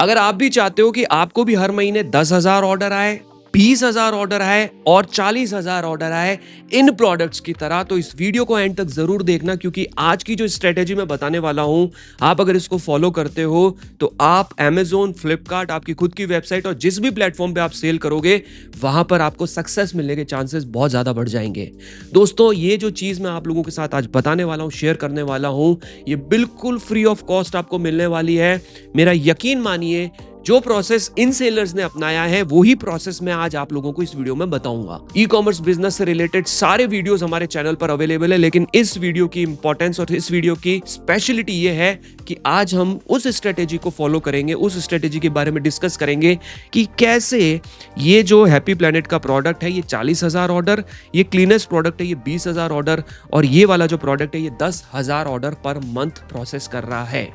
अगर आप भी चाहते हो कि आपको भी हर महीने 10,000 ऑर्डर आए, 20,000 ऑर्डर आए और 40,000 ऑर्डर आए इन प्रोडक्ट्स की तरह, तो इस वीडियो को एंड तक जरूर देखना, क्योंकि आज की जो स्ट्रेटेजी मैं बताने वाला हूं, आप अगर इसको फॉलो करते हो तो आप Amazon, फ्लिपकार्ट, आपकी खुद की वेबसाइट और जिस भी प्लेटफॉर्म पे आप सेल करोगे वहां पर आपको सक्सेस मिलने के चांसेस बहुत ज्यादा बढ़ जाएंगे। दोस्तों, ये जो चीज मैं आप लोगों के साथ आज बताने वाला हूं, शेयर करने वाला हूं, ये बिल्कुल फ्री ऑफ कॉस्ट आपको मिलने वाली है। मेरा यकीन मानिए, जो प्रोसेस इन सेलर्स ने अपनाया है वही प्रोसेस मैं आज आप लोगों को इस वीडियो में बताऊंगा। ई कॉमर्स बिजनेस से रिलेटेड सारे वीडियोस हमारे चैनल पर अवेलेबल है, लेकिन इस वीडियो की इंपॉर्टेंस और इस वीडियो की स्पेशलिटी ये है कि आज हम उस स्ट्रेटेजी को फॉलो करेंगे, उस स्ट्रेटेजी के बारे में डिस्कस करेंगे कि कैसे ये जो हैप्पी प्लेनेट का प्रोडक्ट है, ये 40,000 ऑर्डर, ये क्लीनेस्ट प्रोडक्ट है, ये 20,000 ऑर्डर, और ये वाला जो प्रोडक्ट है ये 10,000 ऑर्डर पर मंथ प्रोसेस कर रहा है।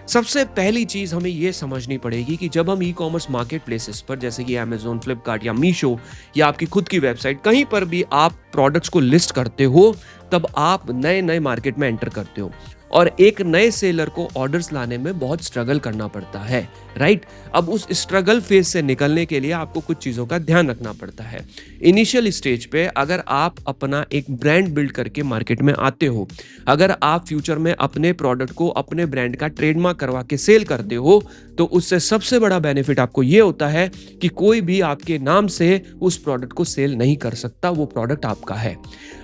सबसे पहली चीज हमें यह समझनी पड़ेगी कि जब हम ई कॉमर्स मार्केट प्लेसेस पर, जैसे कि Amazon, फ्लिपकार्ट या मीशो या आपकी खुद की वेबसाइट, कहीं पर भी आप प्रोडक्ट्स को लिस्ट करते हो, तब आप नए नए मार्केट में एंटर करते हो और एक नए सेलर को ऑर्डर्स लाने में बहुत स्ट्रगल करना पड़ता है, राइट। अब उस स्ट्रगल फेज से निकलने के लिए आपको कुछ चीजों का ध्यान रखना पड़ता है। इनिशियल स्टेज पे अगर आप अपना एक ब्रांड बिल्ड करके मार्केट में आते हो, अगर आप फ्यूचर में अपने प्रोडक्ट को अपने ब्रांड का ट्रेडमार्क करवा के सेल करते हो, तो उससे सबसे बड़ा बेनिफिट आपको ये होता है कि कोई भी आपके नाम से उस प्रोडक्ट को सेल नहीं कर सकता, वो प्रोडक्ट आपका है।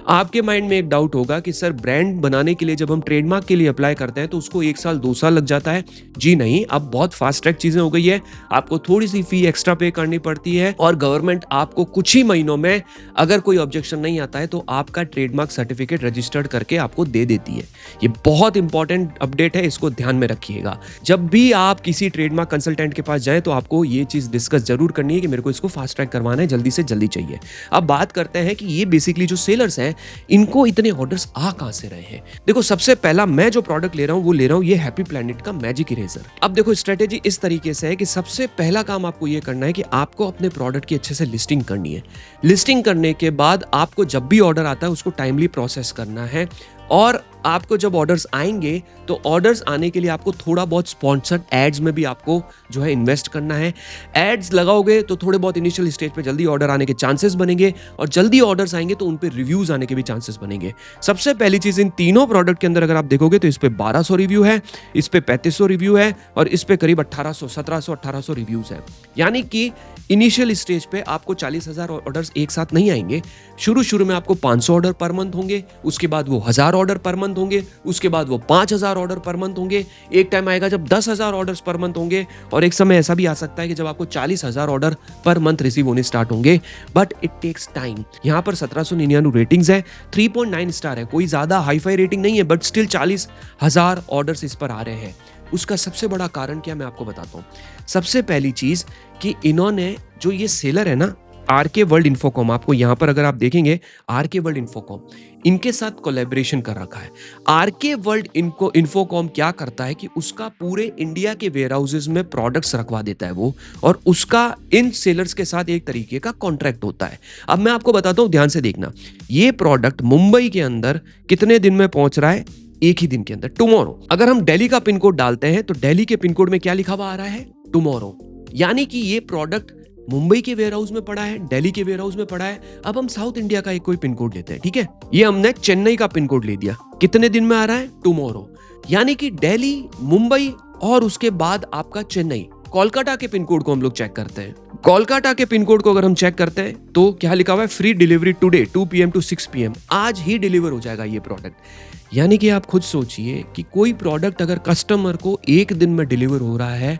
आपके माइंड में एक डाउट होगा कि सर, ब्रांड बनाने के लिए जब हम ट्रेडमार्क के लिए अप्लाई करते हैं तो उसको 1 साल 2 साल लग जाता है। जी नहीं, अब बहुत फास्ट ट्रैक चीजें हो गई है। आपको थोड़ी सी फी एक्स्ट्रा पे करनी पड़ती है और गवर्नमेंट आपको कुछ ही महीनों में, अगर कोई ऑब्जेक्शन नहीं आता है, तो आपका ट्रेडमार्क सर्टिफिकेट रजिस्टर्ड करके आपको दे देती है। ये बहुत इंपॉर्टेंट अपडेट है, इसको ध्यान में रखिएगा। जब भी आप किसी ट्रेडमार्क कंसल्टेंट के पास जाएं तो आपको ये चीज डिस्कस जरूर करनी है कि मेरे को इसको फास्ट ट्रैक करवाना है, जल्दी से जल्दी चाहिए। अब बात करते हैं कि ये बेसिकली जो सेलर्स हैं, इनको इतने ऑर्डर्स आ कहां से रहे हैं। देखो, सबसे पहला मैं जो प्रोडक्ट ले रहा हूं वो ले रहा हूं ये हैप्पी प्लेनेट का मैजिक इरेजर। अब देखो, स्ट्रेटेजी इस तरीके से है कि सबसे पहला काम आपको ये करना है कि आपको अपने प्रोडक्ट की अच्छे से लिस्टिंग करनी है। लिस्टिंग करने के बाद आपको जब भी ऑर्डर आता है उसको टाइमली प्रोसेस करना है, और आपको जब ऑर्डर्स आएंगे तो ऑर्डर्स आने के लिए आपको थोड़ा बहुत स्पॉन्सर्ड एड्स में भी आपको जो है इन्वेस्ट करना है। एड्स लगाओगे तो थोड़े बहुत इनिशियल स्टेज पे जल्दी ऑर्डर आने के चांसेस बनेंगे, और जल्दी ऑर्डर्स आएंगे तो उन पे रिव्यूज आने के भी चांसेस बनेंगे। सबसे पहली चीज, इन तीनों प्रोडक्ट के अंदर अगर आप देखोगे तो इस पे 1200 रिव्यू है, इस पे 3500 रिव्यू है और इस पे करीब 1800, 1700, 1800 रिव्यूज है। यानी कि इनिशियल स्टेज पे आपको 40,000 ऑर्डर्स एक साथ नहीं आएंगे। शुरू में आपको 500 ऑर्डर पर मंथ होंगे, उसके बाद वो 1000 ऑर्डर पर मंथ होंगे, उसके बाद वो 5000 ऑर्डर पर मंथ होंगे। एक टाइम आएगा जब 10,000 ऑर्डर्स पर मंथ होंगे, और एक समय ऐसा भी आ सकता है कि जब आपको 40,000 ऑर्डर पर मंथ रिसीव होने स्टार्ट होंगे। But it takes time. यहाँ पर 1799 रेटिंग्स है, 3.9 स्टार है, कोई ज्यादा हाईफाई रेटिंग नहीं है, बट स्टिल 40,000 ऑर्डर्स इस पर आ रहे हैं। उसका सबसे बड़ा कारण क्या, मैं आपको बताता हूँ। सबसे पहली चीज कि इन्होंने, जो ये सेलर है ना, आरके वर्ल्ड इन्फोकॉम, आपको यहां पर अगर आप देखेंगे आरके वर्ल्ड इन्फोकॉम, इनके साथ कोलैबोरेशन कर रखा है। आरके वर्ल्ड इन्फोकॉम क्या करता है कि उसका पूरे इंडिया के वेयर हाउसेज में प्रोडक्ट्स रखवा देता है वो, और उसका इन सेलर्स के साथ एक तरीके का कॉन्ट्रैक्ट होता है। अब मैं आपको बताता हूं, ध्यान से देखना। ये प्रोडक्ट मुंबई के अंदर कितने दिन में पहुंच रहा है? एक ही दिन के अंदर, टुमारो। अगर हम दिल्ली का पिन कोड डालते हैं तो दिल्ली के पिन कोड में क्या लिखा हुआ आ रहा है? टुमारो। यानी कि ये प्रोडक्ट मुंबई के वेयर हाउस में पड़ा है, दिल्ली के वेयर हाउस में पड़ा है। अब हम साउथ इंडिया का एक कोई पिन कोड लेते हैं, ठीक है। ये हमने चेन्नई का पिन कोड ले दिया, कितने दिन में आ रहा है? टुमारो। यानी कि दिल्ली, मुंबई और उसके बाद आपका चेन्नई। कोलकाता के पिन कोड को हम लोग चेक करते हैं। कोलकाता के पिन कोड को अगर हम चेक करते हैं तो क्या लिखा हुआ है? Free delivery today 2 PM to 6 PM। आज ही डिलीवर हो जाएगा ये प्रोडक्ट। यानी कि आप खुद सोचिए कि कोई प्रोडक्ट अगर कस्टमर को एक दिन में डिलीवर हो रहा है,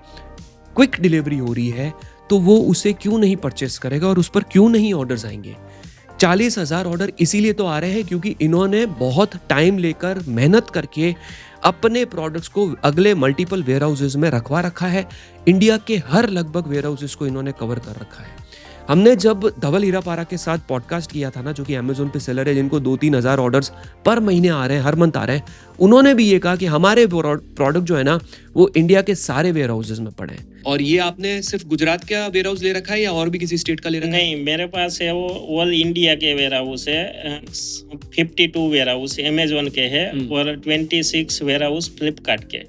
क्विक डिलीवरी हो रही है, तो वो उसे क्यों नहीं परचेस करेगा और उस पर क्यों नहीं ऑर्डर्स आएंगे। 40,000 ऑर्डर इसीलिए तो आ रहे हैं क्योंकि इन्होंने बहुत टाइम लेकर, मेहनत करके अपने प्रोडक्ट्स को अगले मल्टीपल वेयर हाउसेज में रखवा रखा है। इंडिया के हर लगभग वेयर हाउसेज को इन्होंने कवर कर रखा है। हमने जब धवल हीरापारा के साथ पॉडकास्ट किया था ना, जो कि Amazon पे सेलर है, जिनको 2-3 हज़ार ऑर्डर्स पर महीने आ रहे हैं, हर मंथ आ रहे हैं, उन्होंने भी ये कहा कि हमारे प्रोडक्ट जो है ना, वो इंडिया के सारे वेयर हाउसेज में पड़े हैं। और ये आपने सिर्फ गुजरात का वेयर हाउस ले रखा है या और भी किसी स्टेट का ले रखा है? नहीं, मेरे पास है वो ऑल इंडिया के वेयर हाउस है। 52 वेयर हाउस Amazon के है और 26 वेयर हाउस फ्लिपकार्ट के।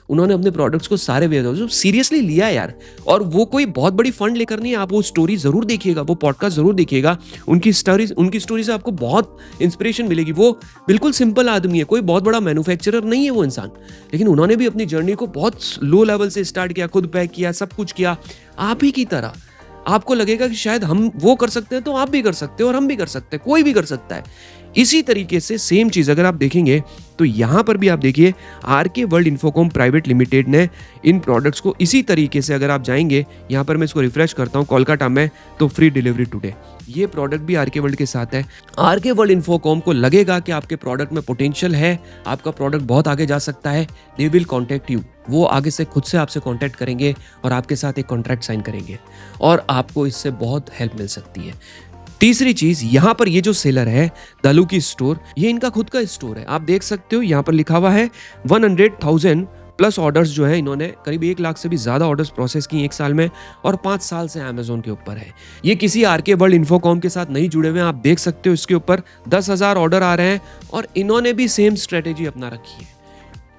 उन्होंने अपने प्रोडक्ट्स को सारे वेयर हाउस सीरियसली लिया यार। और वो कोई बहुत बड़ी फंड लेकर नहीं है, आप वो स्टोरी जरूर देखिएगा, वो पॉडकास्ट जरूर देखिएगा, उनकी स्टोरी से आपको बहुत इंस्पिरेशन मिलेगी। वो बिल्कुल सिंपल आदमी है, कोई बहुत बड़ा मैन्युफैक्चरर नहीं है वो इंसान, लेकिन उन्होंने भी अपनी जर्नी को बहुत लो लेवल से स्टार्ट किया, खुद पैक किया, सब कुछ किया आप ही की तरह। आपको लगेगा कि शायद हम वो कर सकते हैं तो आप भी कर सकते हो और हम भी कर सकते हैं, कोई भी कर सकता है। इसी तरीके से सेम चीज अगर आप देखेंगे तो यहां पर भी आप देखिए RK World Infocom Private Limited ने इन प्रोडक्ट्स को इसी तरीके से, अगर आप जाएंगे यहां पर मैं इसको रिफ्रेश करता हूं कोलकाता में, तो फ्री डिलीवरी टुडे, ये प्रोडक्ट भी आरके वर्ल्ड के साथ है। आरके वर्ल्ड इन्फोकॉम को लगेगा कि आपके प्रोडक्ट में पोटेंशियल है, आपका प्रोडक्ट बहुत आगे जा सकता है, दे विल कॉन्टेक्ट यू, वो आगे से खुद से आपसे कॉन्टैक्ट करेंगे और आपके साथ एक कॉन्ट्रैक्ट साइन करेंगे और आपको इससे बहुत हेल्प मिल सकती है। तीसरी चीज, यहाँ पर ये जो सेलर है दालुकी स्टोर, ये इनका खुद का स्टोर है। आप देख सकते हो यहाँ पर लिखा हुआ है 100,000 प्लस ऑर्डर्स जो है, इन्होंने करीब 1 लाख से भी ज्यादा ऑर्डर्स प्रोसेस किए 1 साल में और 5 साल से अमेजोन के ऊपर है। ये किसी आरके वर्ल्ड इन्फोकॉम के साथ नहीं जुड़े हुए हैं, आप देख सकते हो इसके ऊपर 10,000 ऑर्डर आ रहे हैं और इन्होंने भी सेम स्ट्रेटेजी अपना रखी है,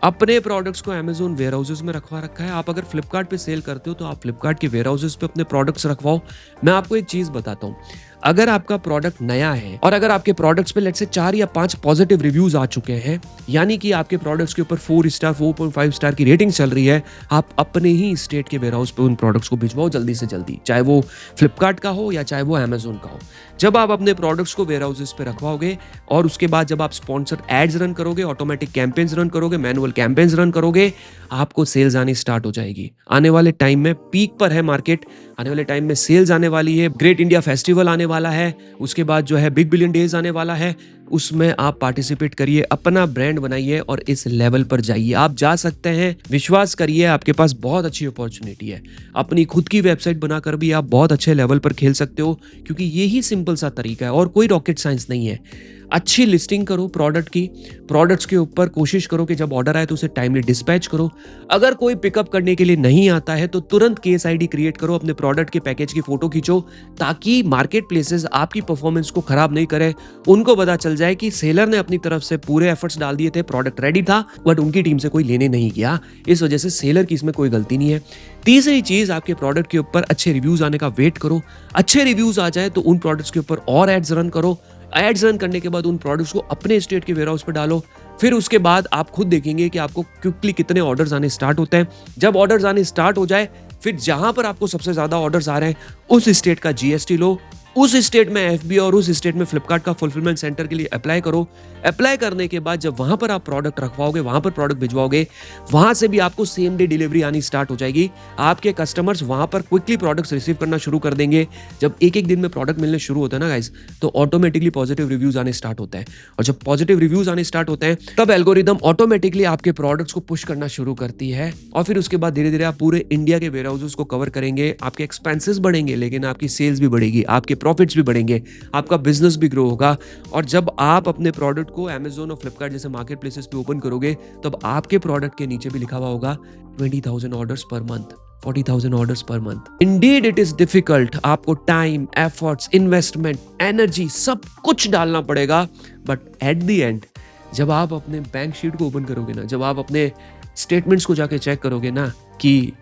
अपने प्रोडक्ट्स को अमेजोन वेयर हाउसेस में रखवा रखा है। आप अगर फ्लिपकार्ट पे सेल करते हो तो आप फ्लिपकार्ट के वेयर हाउसेस पे अपने प्रोडक्ट्स रखवाओ। मैं आपको एक चीज बताता हूँ, अगर आपका प्रोडक्ट नया है और अगर आपके प्रोडक्ट्स पे लेट्स से 4 या 5 पॉजिटिव रिव्यूज आ चुके हैं, यानी कि आपके प्रोडक्ट्स के ऊपर 4 स्टार 4.5 स्टार की रेटिंग चल रही है, आप अपने ही स्टेट के वेयर हाउस पे उन प्रोडक्ट्स को भिजवाओ जल्दी से जल्दी, चाहे वो फ्लिपकार्ट का हो या चाहे वो अमेजोन का हो। जब आप अपने प्रोडक्ट्स को वेयर हाउसेस पे रखवाओगे और उसके बाद जब आप स्पॉन्सर्ड एड्स रन करोगे, ऑटोमेटिक कैंपेन्स रन करोगे, मैनुअल कैंपेन्स रन करोगे, आपको सेल्स आनी स्टार्ट हो जाएगी। आने वाले टाइम में पीक पर है मार्केट, आने वाले टाइम में सेल्स आने वाली है, ग्रेट इंडिया फेस्टिवल आने वाला है, उसके बाद जो है बिग बिलियन डेज आने वाला है, उसमें आप पार्टिसिपेट करिए, अपना ब्रांड बनाइए और इस लेवल पर जाइए। आप जा सकते हैं, विश्वास करिए, आपके पास बहुत अच्छी अपॉर्चुनिटी है। अपनी खुद की वेबसाइट बनाकर भी आप बहुत अच्छे लेवल पर खेल सकते हो, क्योंकि यही सिंपल सा तरीका है और कोई रॉकेट साइंस नहीं है। अच्छी लिस्टिंग करो प्रोडक्ट की, प्रोडक्ट्स के ऊपर कोशिश करो कि जब ऑर्डर आए तो उसे टाइमली डिस्पैच करो। अगर कोई पिकअप करने के लिए नहीं आता है तो तुरंत केस आईडी क्रिएट करो, अपने प्रोडक्ट के पैकेज की फोटो खींचो, ताकि मार्केट प्लेसेस आपकी परफॉर्मेंस को खराब नहीं करे। उनको पता चल जाए कि सेलर ने अपनी तरफ से पूरे एफर्ट्स डाल दिए थे, प्रोडक्ट रेडी था, बट उनकी टीम से कोई लेने नहीं गया, इस वजह से सेलर की इसमें कोई गलती नहीं है। तीसरी चीज, आपके प्रोडक्ट के ऊपर अच्छे रिव्यूज आने का वेट करो। अच्छे रिव्यूज आ जाए तो उन प्रोडक्ट्स के ऊपर और एड्स रन करो। एड्स रन करने के बाद उन प्रोडक्ट्स को अपने स्टेट के वेयर हाउस पर डालो। फिर उसके बाद आप खुद देखेंगे कि आपको क्विकली कितने ऑर्डर्स आने स्टार्ट होते हैं। जब ऑर्डर्स आने स्टार्ट हो जाए, फिर जहां पर आपको सबसे ज्यादा ऑर्डर्स आ रहे हैं उस स्टेट का जीएसटी लो, उस स्टेट में एफबी और उस स्टेट में फ्लिपकार्ट का फुलफिलमेंट सेंटर के लिए अप्लाई करो। अप्लाई करने के बाद जब वहां पर आप प्रोडक्ट रखवाओगे, वहां पर प्रोडक्ट भिजवाओगे, वहां से भी आपको सेम डे डिलीवरी आनी स्टार्ट हो जाएगी। आपके कस्टमर्स वहां पर क्विकली प्रोडक्ट्स रिसीव करना शुरू कर देंगे। जब एक एक दिन में प्रोडक्ट मिलने शुरू होते हैं ना गाइस, तो ऑटोमेटिकली पॉजिटिव रिव्यूज आने स्टार्ट होते हैं, और जब पॉजिटिव रिव्यूज आने स्टार्ट होते हैं तब एल्गोरिदम ऑटोमेटिकली आपके प्रोडक्ट्स को पुश करना शुरू करती है, और फिर उसके बाद धीरे धीरे आप पूरे इंडिया के वेयर हाउसेस को कवर करेंगे। आपके एक्सपेंसेस बढ़ेंगे, लेकिन आपकी सेल्स भी बढ़ेगी, आपके प्रॉफिट्स भी बढ़ेंगे, आपका बिजनेस भी ग्रो होगा। और जब आप अपने प्रोडक्ट को अमेजोन और फ्लिपकार्ट जैसे मार्केट प्लेसेस पे ओपन करोगे, तब आपके प्रोडक्ट के नीचे भी लिखा हुआ होगा 20,000 orders per month, 40,000 orders per month. Indeed it is difficult, आपको टाइम, एफर्ट्स, इन्वेस्टमेंट, एनर्जी सब कुछ डालना पड़ेगा, बट एट द एंड जब आप अपने बैंक शीट को ओपन करोगे ना, जब आप अपने स्टेटमेंट्स को जाके चेक करोगे ना कि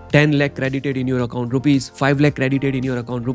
₹10 lakh credited in your account, ₹5 lakh credited in your account,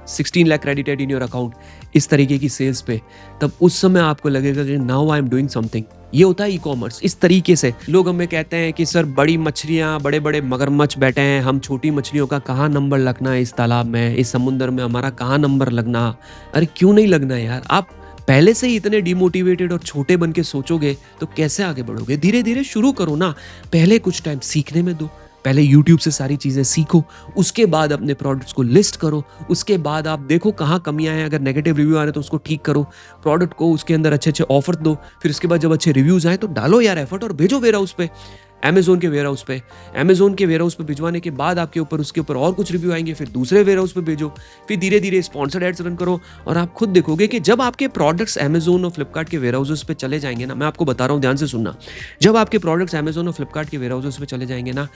₹16 lakh credited in your account, इस तरीके की सेल्स पे, तब उस समय आपको लगेगा कि now I am doing something. ये होता है ई कॉमर्स। इस तरीके से लोग हमें कहते हैं कि सर बड़ी मछलियाँ, बड़े बड़े मगरमच्छ बैठे हैं, हम छोटी मछलियों का कहाँ नंबर लगना है इस तालाब में, इस समुंदर में हमारा कहाँ नंबर लगना। अरे क्यों नहीं लगना यार, आप पहले से ही इतने डिमोटिवेटेड और छोटे बन के सोचोगे तो कैसे आगे बढ़ोगे। धीरे धीरे शुरू करो ना, पहले कुछ टाइम सीखने में दो, पहले YouTube से सारी चीजें सीखो, उसके बाद अपने प्रोडक्ट्स को लिस्ट करो, उसके बाद आप देखो कहाँ कमियां हैं, अगर नेगेटिव रिव्यू आ रहे हैं तो उसको ठीक करो, प्रोडक्ट को उसके अंदर अच्छे अच्छे ऑफर दो, फिर उसके बाद जब अच्छे रिव्यूज आए तो डालो यार एफर्ट और भेजो वेयर हाउस पे, अमेजोन के वेयर हाउस पे। अमेजोन के वेयर हाउस पे भिजवाने के बाद आपके ऊपर उसके ऊपर और कुछ रिव्यू आएंगे, फिर दूसरे वेयर हाउस पे भेजो, फिर धीरे धीरे स्पॉन्सर्ड एड्स रन करो, और आप खुद देखोगे कि जब आपके प्रोडक्ट्स अमेजोन और फ्लिपकार्ट के वेयर हाउसेस पे चले जाएंगे ना, मैं आपको बता रहा हूँ ध्यान से सुनना, जब आपके प्रोडक्ट्स अमेजोन और फ्लिपकार्ट के वेयर हाउसेस पे चले जाएंगे ना,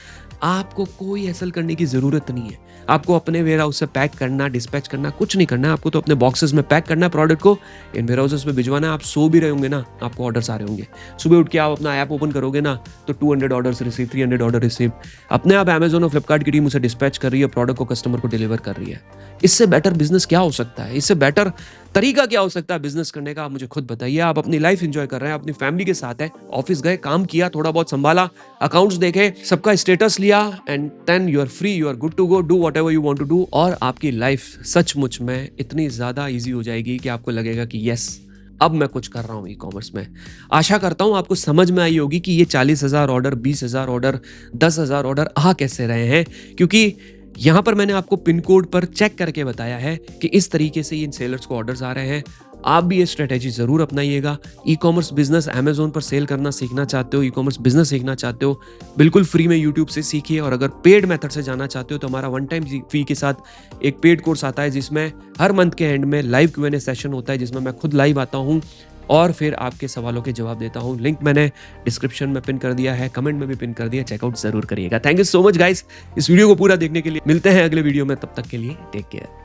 आपको कोई हैसल करने की जरूरत नहीं है। आपको अपने वेयर हाउस से पैक करना, डिस्पैच करना कुछ नहीं करना है, आपको तो अपने बॉक्सेस में पैक करना है प्रोडक्ट को, इन वेयर हाउसेस में भिजवाना है। आप सो भी रहे होंगे ना, आपको ऑर्डर्स आ रहे होंगे, सुबह उठ के आप अपना ऐप ओपन करोगे ना तो 200 ऑर्डर्स रिसीव, 300 ऑर्डर रिसीव, अपने आप अमेजोन और फ्लिपकार्ट की टीम उसे डिस्पैच कर रही है, प्रोडक्ट को कस्टमर को डिलीवर कर रही है। इससे बेटर बिजनेस क्या हो सकता है? इससे बेटर तरीका क्या हो सकता है बिजनेस करने का? आप मुझे खुद बताइए। आप अपनी लाइफ एंजॉय कर रहे हैं, अपनी फैमिली के साथ है, ऑफिस गए, काम किया, थोड़ा बहुत संभाला, अकाउंट्स देखे, सबका स्टेटस लिया, and then you are free, you are good to go, do whatever you want to do, और आपकी लाइफ सचमुच में इतनी ज्यादा इजी हो जाएगी कि आपको लगेगा कि यस, अब मैं कुछ कर रहा हूँ ई कॉमर्स में। आशा करता हूँ आपको समझ में आई होगी कि ये 40,000 ऑर्डर, 20,000 ऑर्डर, 10,000 ऑर्डर आ कैसे रहे हैं, क्योंकि यहाँ पर मैंने आपको पिन कोड पर चेक करके बताया है कि इस तरीके से इन सेलर्स को ऑर्डर्स आ रहे हैं। आप भी ये स्ट्रेटेजी जरूर अपनाइएगा। ई कॉमर्स बिजनेस अमेजोन पर सेल करना सीखना चाहते हो, ई कॉमर्स बिजनेस सीखना चाहते हो, बिल्कुल फ्री में यूट्यूब से सीखिए। और अगर पेड मेथड से जाना चाहते हो तो हमारा वन टाइम फी के साथ एक पेड कोर्स आता है, जिसमें हर मंथ के एंड में लाइव Q&A सेशन होता है, जिसमें मैं खुद लाइव आता हूँ और फिर आपके सवालों के जवाब देता हूँ। लिंक मैंने डिस्क्रिप्शन में पिन कर दिया है, कमेंट में भी पिन कर दिया, चेकआउट जरूर करिएगा। Thank you so much guys इस वीडियो को पूरा देखने के लिए। मिलते हैं अगले वीडियो में, तब तक के लिए टेक केयर।